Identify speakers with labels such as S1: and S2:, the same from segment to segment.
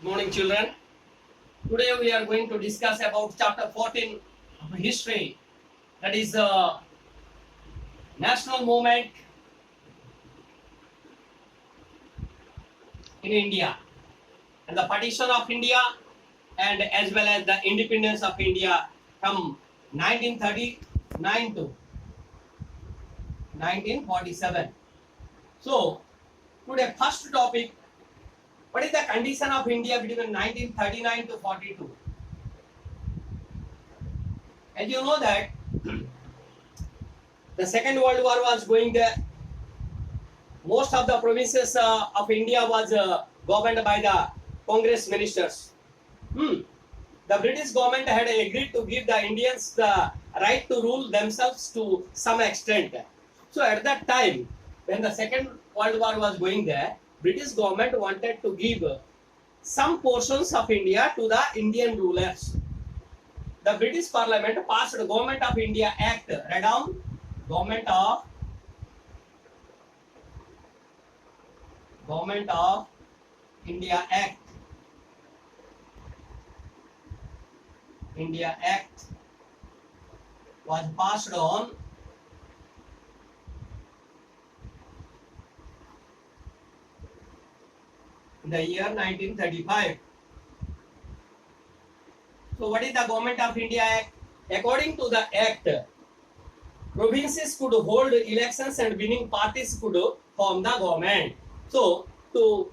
S1: Morning, children. Today we are going to discuss about chapter 14 of history. That is the national movement in India and the partition of India and as well as the independence of India from 1939 to 1947. So today first topic, what is the condition of India between 1939 to 42? As you know that the Second World War was going there. Most of the provinces of India was governed by the Congress ministers. The British government had agreed to give the Indians the right to rule themselves to some extent. So at that time, when the Second World War was going there, British government wanted to give some portions of India to the Indian rulers. The British Parliament passed Government of India Act, read down Government of India Act. India Act was passed on in the year 1935. So what is the Government of India Act? According to the Act, provinces could hold elections and winning parties could form the government. So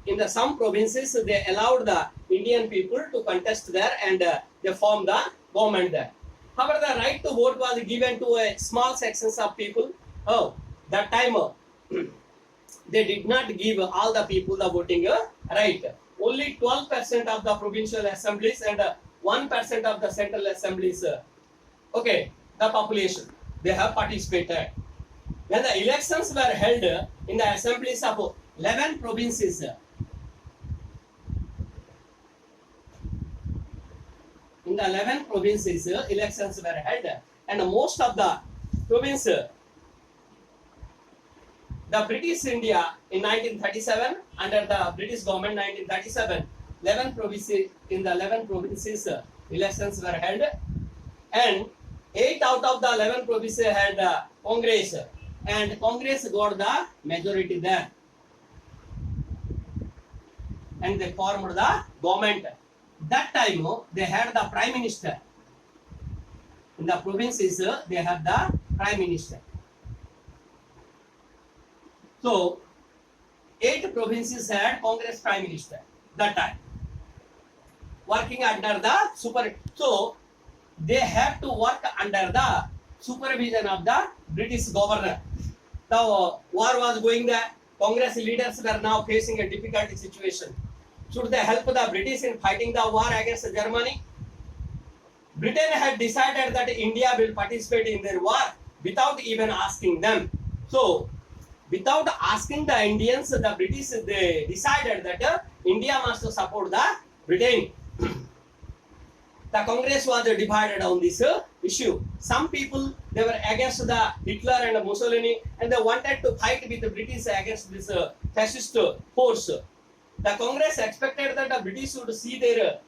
S1: in the some provinces they allowed the Indian people to contest there and they formed the government there. However, the right to vote was given to a small sections of people. That time they did not give all the people the voting right. Only 12% of the provincial assemblies and 1% of the central assemblies, the population, they have participated. When the elections were held in the assemblies of 11 provinces, elections were held, and most of the provinces, the British India in 1937, under the British government 1937, 11 provinces elections were held, and 8 out of the 11 provinces had Congress, and Congress got the majority there, and they formed the government. That time they had the prime minister. In the provinces they have the prime minister. So 8 provinces had Congress prime minister that time, working under the so they have to work under the supervision of the British governor. The war was going there. Congress leaders were now facing a difficult situation. Should they help the British in fighting the war against Germany? Britain had decided that India will participate in their war without even asking them. So without asking the Indians, the British, they decided that India must support the Britain. The Congress was divided on this issue. Some people, they were against the Hitler and Mussolini, and they wanted to fight with the British against this fascist force. The Congress expected that the British would see their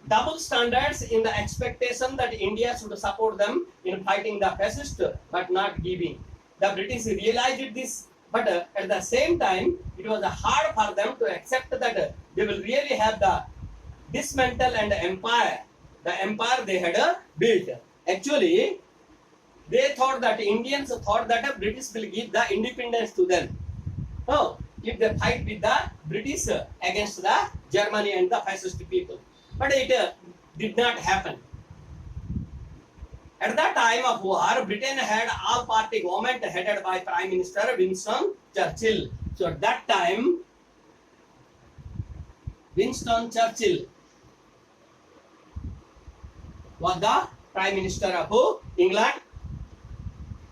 S1: double standards in the expectation that India should support them in fighting the fascist, but not giving. The British realized this, but at the same time, it was hard for them to accept that they will really have the dismantle and the empire they had built. Actually, they thought that Indians thought that British will give the independence to them. If they fight with the British against the Germany and the fascist people. But it did not happen. At that time of war, Britain had all-party government headed by Prime Minister Winston Churchill. So at that time, Winston Churchill was the Prime Minister of England,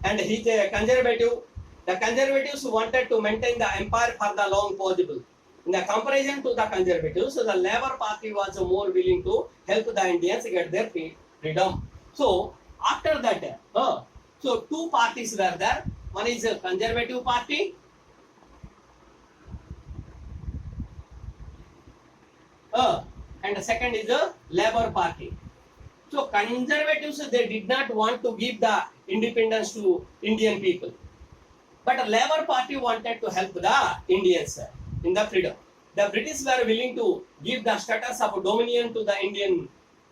S1: and he is a conservative. The conservatives wanted to maintain the empire for the long possible. In the comparison to the conservatives, the Labour Party was more willing to help the Indians get their freedom. So after that, so 2 parties were there. One is a conservative party, and the second is the Labour Party. So conservatives, they did not want to give the independence to Indian people, but the Labour Party wanted to help the Indians in the freedom. The British were willing to give the status of dominion to the Indian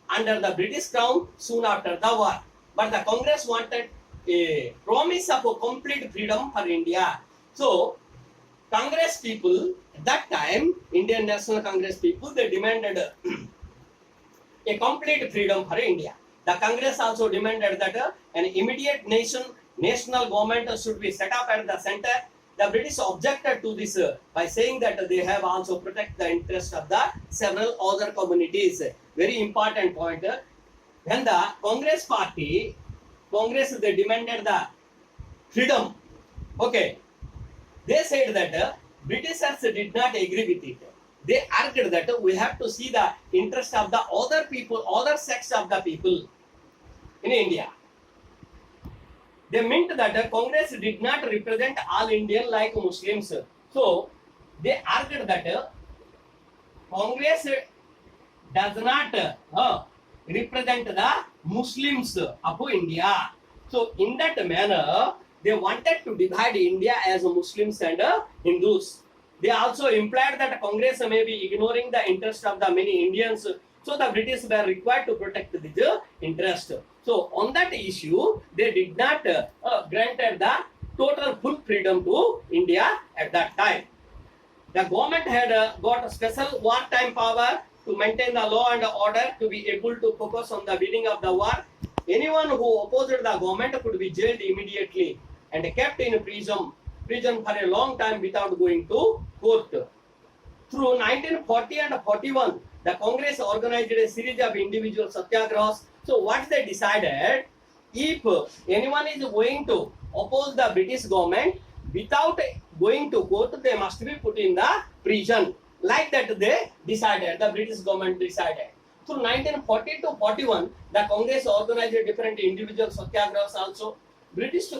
S1: under the British crown soon after the war, but the Congress wanted a promise of a complete freedom for India. So Congress people at that time, Indian National Congress people, they demanded a complete freedom for India. The Congress also demanded that an immediate national government should be set up at the center. The British objected to this by saying that they have also protect the interest of the several other communities. Very important point. When the Congress they demanded the freedom. Okay, they said that Britishers did not agree with it. They argued that we have to see the interest of the other people, other sects of the people in India. They meant that Congress did not represent all Indian like Muslims. So they argued that Congress does not represent the Muslims of India. So in that manner, they wanted to divide India as Muslims and Hindus. They also implied that Congress may be ignoring the interest of the many Indians. So the British were required to protect this interest. So on that issue, they did not granted the total full freedom to India at that time. The government had got a special wartime power to maintain the law and order, to be able to focus on the winning of the war. Anyone who opposed the government could be jailed immediately and kept in prison for a long time without going to court. Through 1940 and 41, the Congress organized a series of individual satyagrahas. So what they decided, if anyone is going to oppose the British government without going to court, they must be put in the prison. Like that they decided, the British government decided. Through 1940 to 41, the Congress organized different individual satyagrahas also. British to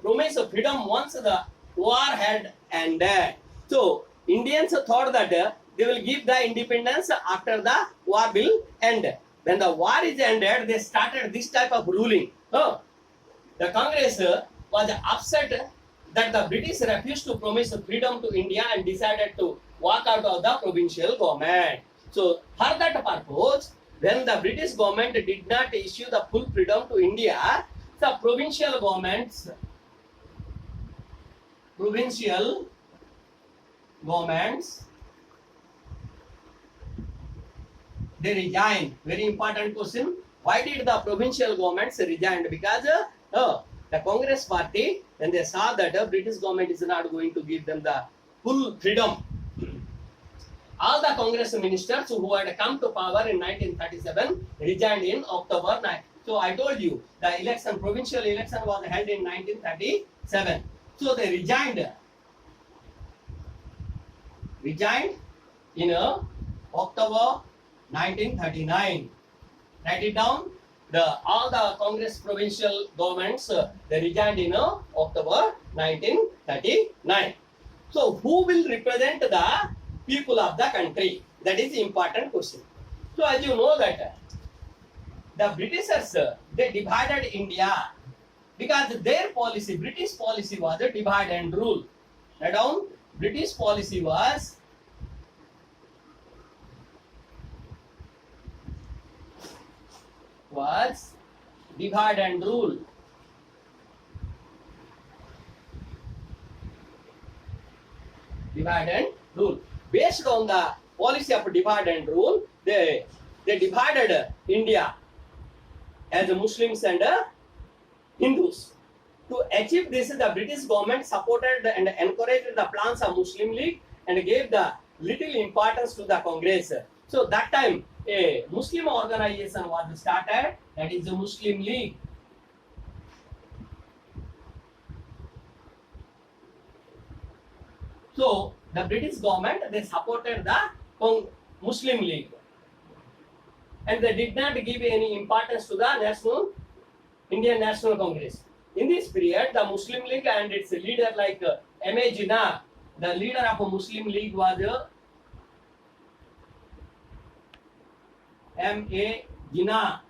S1: promise freedom once the war had ended. So Indians thought that they will give the independence after the war will end. When the war is ended, they started this type of ruling. The Congress was upset that the British refused to promise freedom to India and decided to walk out of the provincial government. So for that purpose, when the British government did not issue the full freedom to India, the provincial governments they resigned. Very important question. Why did the provincial governments resign? Because the Congress party, when they saw that the British government is not going to give them the full freedom, all the Congress ministers who had come to power in 1937 resigned in October 9. So I told you, the provincial election was held in 1937. So they resigned in October 1939. Write it down. All the Congress provincial governments they resigned in October 1939. So who will represent the people of the country? That is important question. So as you know that the Britishers they divided India because their policy, British policy was a divide and rule. Write down. British policy was divide and rule. Divide and rule. Based on the policy of divide and rule, they divided India as Muslims and Hindus. To achieve this, the British government supported and encouraged the plans of Muslim League and gave the little importance to the Congress. So that time, a Muslim organization was started, that is the Muslim League. So the British government they supported the Muslim League, and they did not give any importance to the Indian National Congress. In this period, the Muslim League and its leader like M.A. Jinnah, the leader of a Muslim League was M.A. Jinnah.